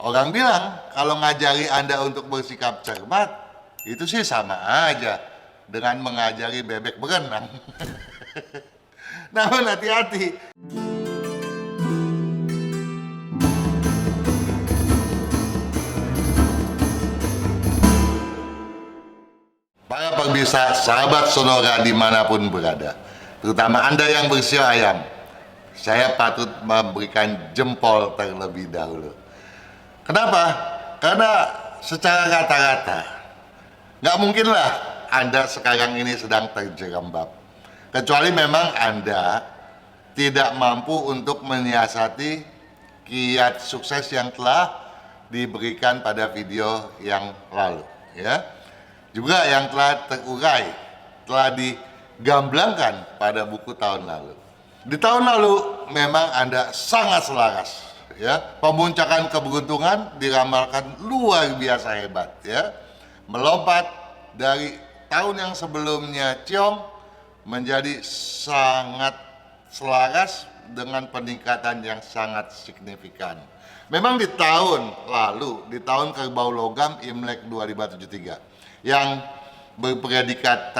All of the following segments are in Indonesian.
Orang bilang kalau ngajari Anda untuk bersikap cermat, itu sih sama aja dengan mengajari bebek berenang. Namun hati-hati. Para pemirsa, sahabat Sonora dimanapun berada, terutama Anda yang bersio ayam, saya patut memberikan jempol terlebih dahulu. Kenapa? Karena secara rata-rata, nggak mungkinlah Anda sekarang ini sedang terjerembab. Kecuali memang Anda tidak mampu untuk menyiasati kiat sukses yang telah diberikan pada video yang lalu. Ya, juga yang telah terurai, telah digamblangkan pada buku tahun lalu. Di tahun lalu memang Anda sangat selaras, ya. Pemuncakan keberuntungan diramalkan luar biasa hebat, ya. Melompat dari tahun yang sebelumnya ciong menjadi sangat selaras dengan peningkatan yang sangat signifikan. Memang di tahun lalu, di tahun kerbau logam Imlek 2573, yang berpredikat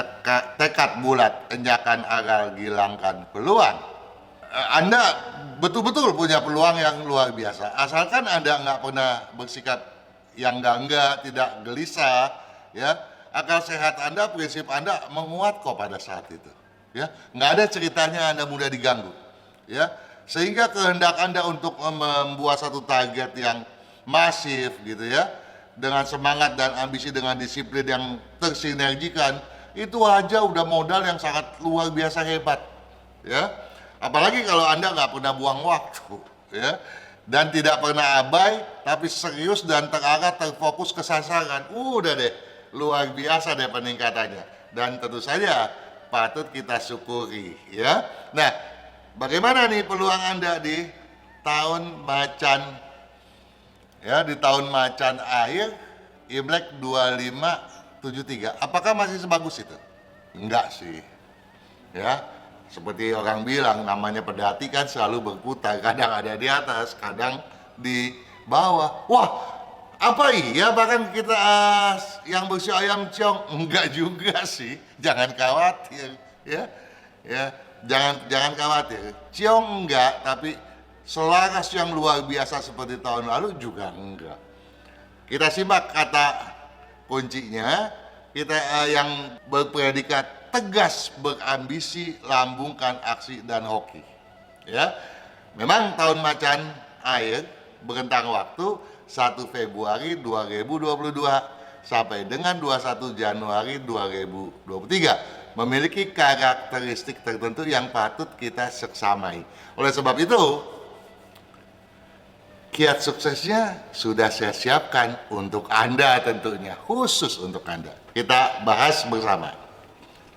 tekad bulat, enjakan agal, gilangkan peluang. Anda betul-betul punya peluang yang luar biasa. Asalkan Anda nggak pernah bersikap yang enggak, tidak gelisah, ya. Akal sehat Anda, prinsip Anda menguat kok pada saat itu. Ya, nggak ada ceritanya Anda mudah diganggu. Ya, sehingga kehendak Anda untuk membuat satu target yang masif gitu ya, dengan semangat dan ambisi dengan disiplin yang tersinergikan, itu aja udah modal yang sangat luar biasa hebat, ya. Apalagi kalau Anda nggak pernah buang waktu, ya, dan tidak pernah abai, tapi serius dan terarah, terfokus ke sasaran, udah deh, luar biasa deh peningkatannya. Dan tentu saja patut kita syukuri, ya. Nah, bagaimana nih peluang Anda di tahun macan? Ya, di tahun macan akhir Imlek 2573, apakah masih sebagus itu? Enggak sih, ya. Seperti orang bilang, namanya pedati kan selalu berputar, kadang ada di atas, kadang di bawah. Wah, apa iya bahkan kita yang bersio ayam ciong? Enggak juga sih, jangan khawatir, ya. Ya, jangan khawatir, ciong enggak, tapi selaras yang luar biasa seperti tahun lalu juga enggak. Kita simak kata kuncinya, kita yang berpredikat tegas, berambisi, lambungkan aksi dan hoki. Ya, memang tahun macan air berentang waktu 1 Februari 2022 sampai dengan 21 Januari 2023 memiliki karakteristik tertentu yang patut kita seksamai. Oleh sebab itu, kiat suksesnya sudah saya siapkan untuk Anda tentunya, khusus untuk Anda. Kita bahas bersama.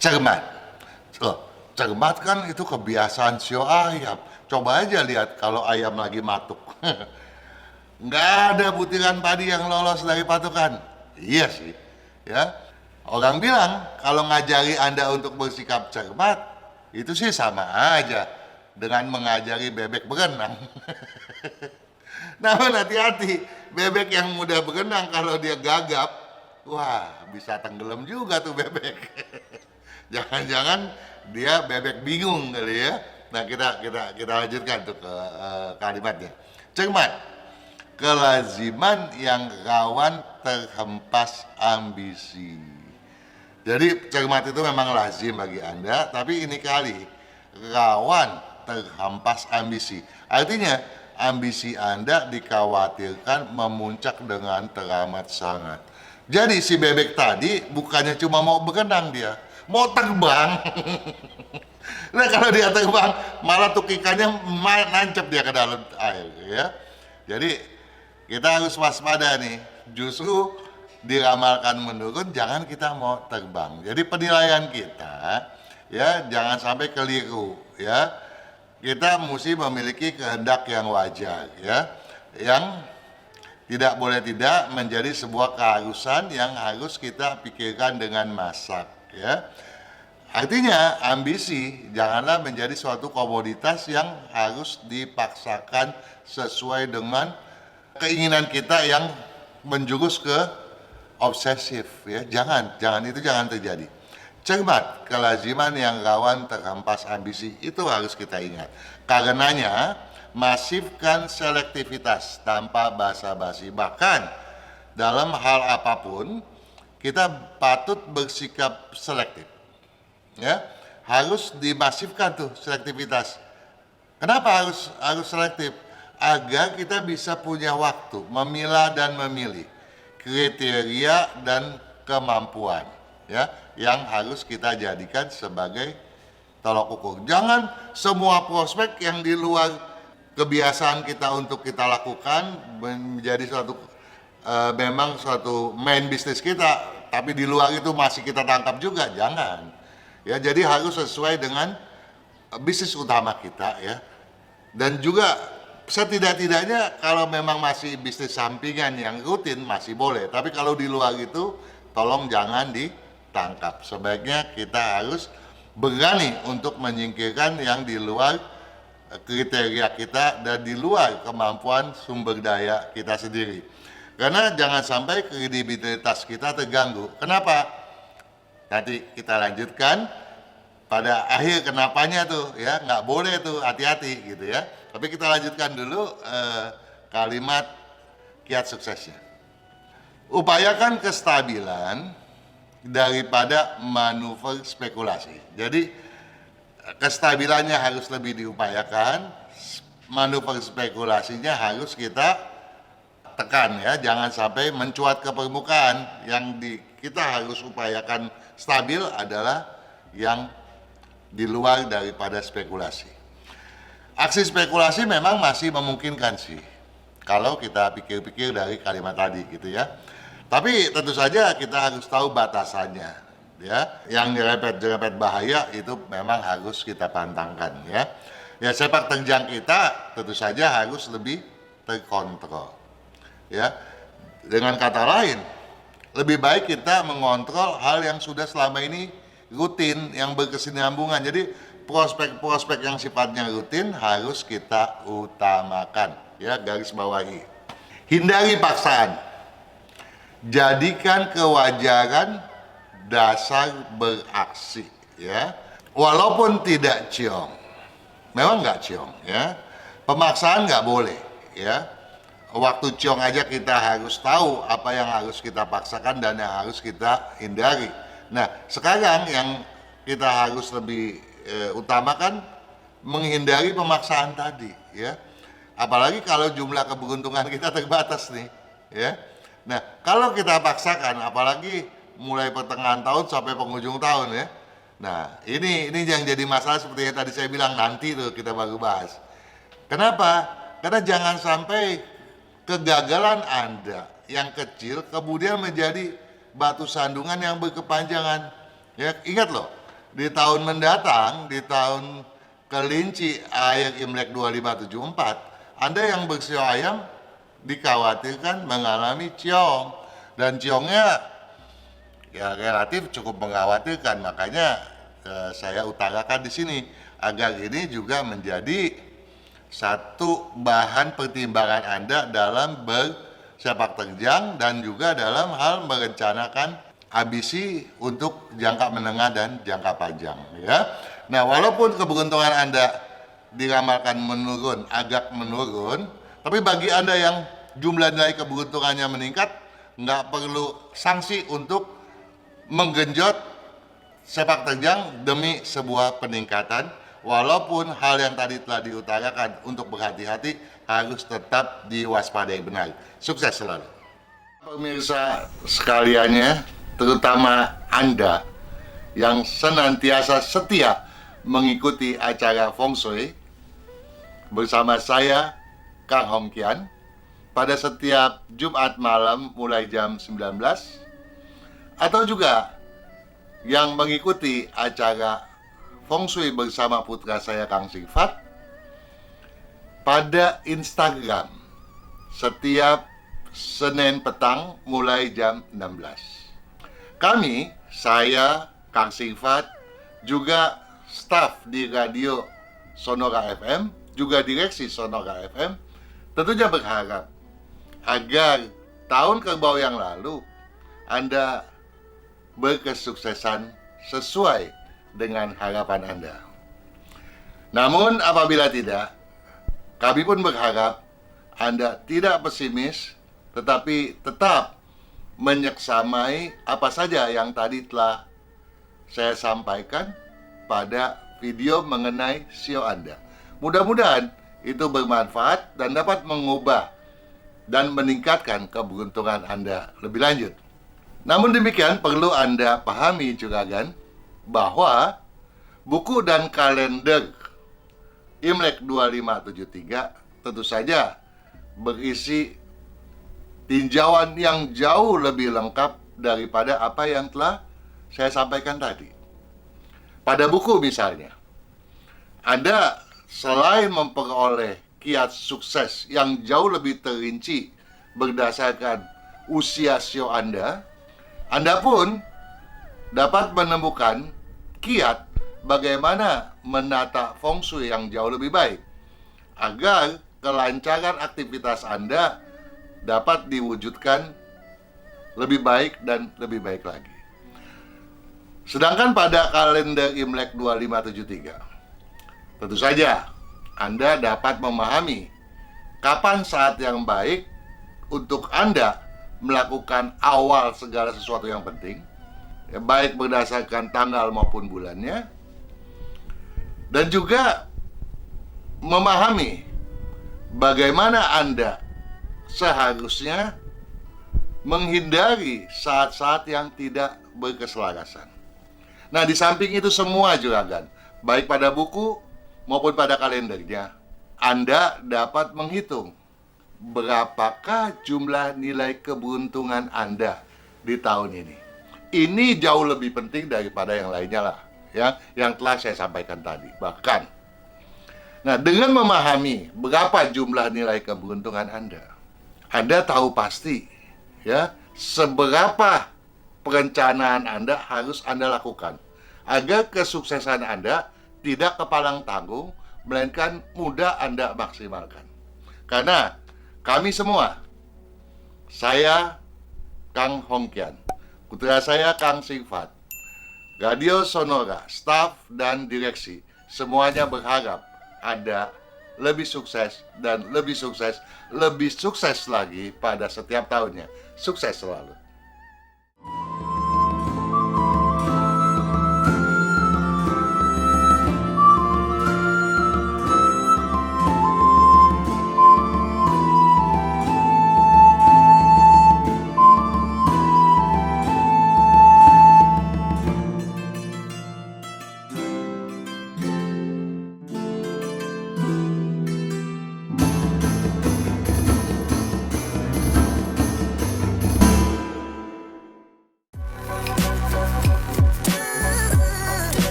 Cermat. Oh, cermat kan itu kebiasaan sio ayam. Coba aja lihat kalau ayam lagi matuk. Nggak ada butiran padi yang lolos dari patukan. Iya sih, ya. Orang bilang kalau ngajari Anda untuk bersikap cermat, itu sih sama aja dengan mengajari bebek berenang. Namun hati-hati, bebek yang mudah berenang kalau dia gagap, wah bisa tenggelam juga tuh bebek. Jangan-jangan dia bebek bingung kali ya. Nah, kita lanjutkan tuh ke kalimatnya. Cermat, kelaziman yang rawan terhempas ambisi. Jadi cermat itu memang lazim bagi Anda, tapi ini kali rawan terhempas ambisi. Artinya ambisi Anda dikhawatirkan memuncak dengan teramat sangat. Jadi si bebek tadi bukannya cuma mau berenang, dia mau terbang. Nah, kalau dia terbang malah tukikannya nancep dia ke dalam air, ya. Jadi kita harus waspada nih. Justru diramalkan menurun, jangan kita mau terbang. Jadi penilaian kita, ya, jangan sampai keliru, ya. Kita mesti memiliki kehendak yang wajar, ya, yang tidak boleh tidak menjadi sebuah keharusan yang harus kita pikirkan dengan masak, ya. Artinya ambisi janganlah menjadi suatu komoditas yang harus dipaksakan sesuai dengan keinginan kita yang menjurus ke obsesif ya. Jangan terjadi. Cermat, kelaziman yang rawan terhempas ambisi, itu harus kita ingat. Karenanya, masifkan selektivitas tanpa basa-basi. Bahkan dalam hal apapun, kita patut bersikap selektif. Ya, harus dimasifkan tuh selektivitas. Kenapa harus selektif? Agar kita bisa punya waktu memilah dan memilih kriteria dan kemampuan ya yang harus kita jadikan sebagai tolok ukur. Jangan semua prospek yang di luar kebiasaan kita untuk kita lakukan menjadi memang suatu main bisnis kita, tapi di luar itu masih kita tangkap juga. Jangan. Ya, jadi harus sesuai dengan bisnis utama kita ya. Dan juga setidak-tidaknya kalau memang masih bisnis sampingan yang rutin masih boleh, tapi kalau di luar itu tolong jangan ditangkap. Sebaiknya kita harus berani untuk menyingkirkan yang di luar kriteria kita dan di luar kemampuan sumber daya kita sendiri. Karena jangan sampai kredibilitas kita terganggu. Kenapa? Nanti kita lanjutkan pada akhir kenapanya tuh ya, nggak boleh tuh, hati-hati gitu ya. Tapi kita lanjutkan dulu kalimat kiat suksesnya. Upayakan kestabilan daripada manuver spekulasi. Jadi kestabilannya harus lebih diupayakan, manuver spekulasinya harus kita tekan ya, jangan sampai mencuat ke permukaan. Kita harus upayakan stabil adalah yang di luar daripada spekulasi. Aksi spekulasi memang masih memungkinkan sih, kalau kita pikir-pikir dari kalimat tadi gitu ya. Tapi tentu saja kita harus tahu batasannya ya. Yang nyerempet bahaya itu memang harus kita pantangkan ya. Ya, sepak terjang kita tentu saja harus lebih terkontrol ya. Dengan kata lain, lebih baik kita mengontrol hal yang sudah selama ini rutin, yang berkesinambungan. Jadi prospek-prospek yang sifatnya rutin harus kita utamakan ya, garis bawahi. Hindari paksaan, jadikan kewajaran dasar beraksi ya, walaupun tidak ciong. Memang nggak ciong ya, pemaksaan nggak boleh ya. Waktu ciong aja kita harus tahu apa yang harus kita paksakan dan yang harus kita hindari. Nah, sekarang yang kita harus lebih utamakan menghindari pemaksaan tadi ya. Apalagi kalau jumlah keberuntungan kita terbatas nih ya. Nah, kalau kita paksakan apalagi mulai pertengahan tahun sampai penghujung tahun ya. Nah, ini yang jadi masalah seperti yang tadi saya bilang, nanti tuh kita baru bahas. Kenapa? Karena jangan sampai kegagalan Anda yang kecil kemudian menjadi batu sandungan yang berkepanjangan. Ya, ingat loh, di tahun mendatang, di tahun kelinci akhir Imlek 2574, Anda yang bersio ayam dikhawatirkan mengalami ciong. Dan ciongnya ya relatif cukup mengkhawatirkan. Makanya saya utarakan di sini agar ini juga menjadi satu bahan pertimbangan Anda dalam bersepak terjang dan juga dalam hal merencanakan ambisi untuk jangka menengah dan jangka panjang ya. Nah, walaupun keberuntungan Anda diramalkan menurun, agak menurun, tapi bagi Anda yang jumlah nilai keberuntungannya meningkat, nggak perlu sanksi untuk menggenjot sepak terjang demi sebuah peningkatan. Walaupun hal yang tadi telah diutarakan untuk berhati-hati harus tetap diwaspadai benar. Sukses selalu. Pemirsa sekaliannya, terutama Anda yang senantiasa setia mengikuti acara Feng Shui bersama saya, Kang Hong Kian, pada setiap Jumat malam mulai jam 19, atau juga yang mengikuti acara Feng Shui bersama putra saya Kang Sifat pada Instagram setiap Senin petang mulai jam 16. Kami, saya, Kang Sifat, juga staf di radio Sonora FM, juga direksi Sonora FM, tentunya berharap agar tahun kerbau yang lalu Anda berkesuksesan sesuai dengan harapan Anda. Namun apabila tidak, kami pun berharap Anda tidak pesimis, tetapi tetap menyeksamai apa saja yang tadi telah saya sampaikan pada video mengenai SEO Anda. Mudah-mudahan itu bermanfaat dan dapat mengubah dan meningkatkan keberuntungan Anda lebih lanjut. Namun demikian, perlu Anda pahami juga kan, bahwa buku dan kalender Imlek 2573 tentu saja berisi tinjauan yang jauh lebih lengkap daripada apa yang telah saya sampaikan tadi. Pada buku misalnya, Anda selain memperoleh kiat sukses yang jauh lebih terinci berdasarkan usia SEO Anda pun dapat menemukan kiat bagaimana menata feng shui yang jauh lebih baik agar kelancaran aktivitas Anda dapat diwujudkan lebih baik dan lebih baik lagi. Sedangkan pada kalender Imlek 2573, tentu saja Anda dapat memahami kapan saat yang baik untuk Anda melakukan awal segala sesuatu yang penting, ya, baik berdasarkan tanggal maupun bulannya, dan juga memahami bagaimana Anda seharusnya menghindari saat-saat yang tidak berkeselarasan. Nah, di samping itu semua juga kan, baik pada buku maupun pada kalendernya, Anda dapat menghitung berapakah jumlah nilai keberuntungan Anda di tahun ini. Ini jauh lebih penting daripada yang lainnya lah, ya, yang telah saya sampaikan tadi. Bahkan, nah, dengan memahami berapa jumlah nilai keberuntungan Anda tahu pasti, ya, seberapa perencanaan Anda harus Anda lakukan agar kesuksesan Anda tidak kepalang tanggung, melainkan mudah Anda maksimalkan. Karena kami semua, saya Kang Hongkian, putra saya Kang Singfat, Radio Sonora, staf dan direksi, semuanya berharap Anda lebih sukses dan lebih sukses lagi pada setiap tahunnya. Sukses selalu.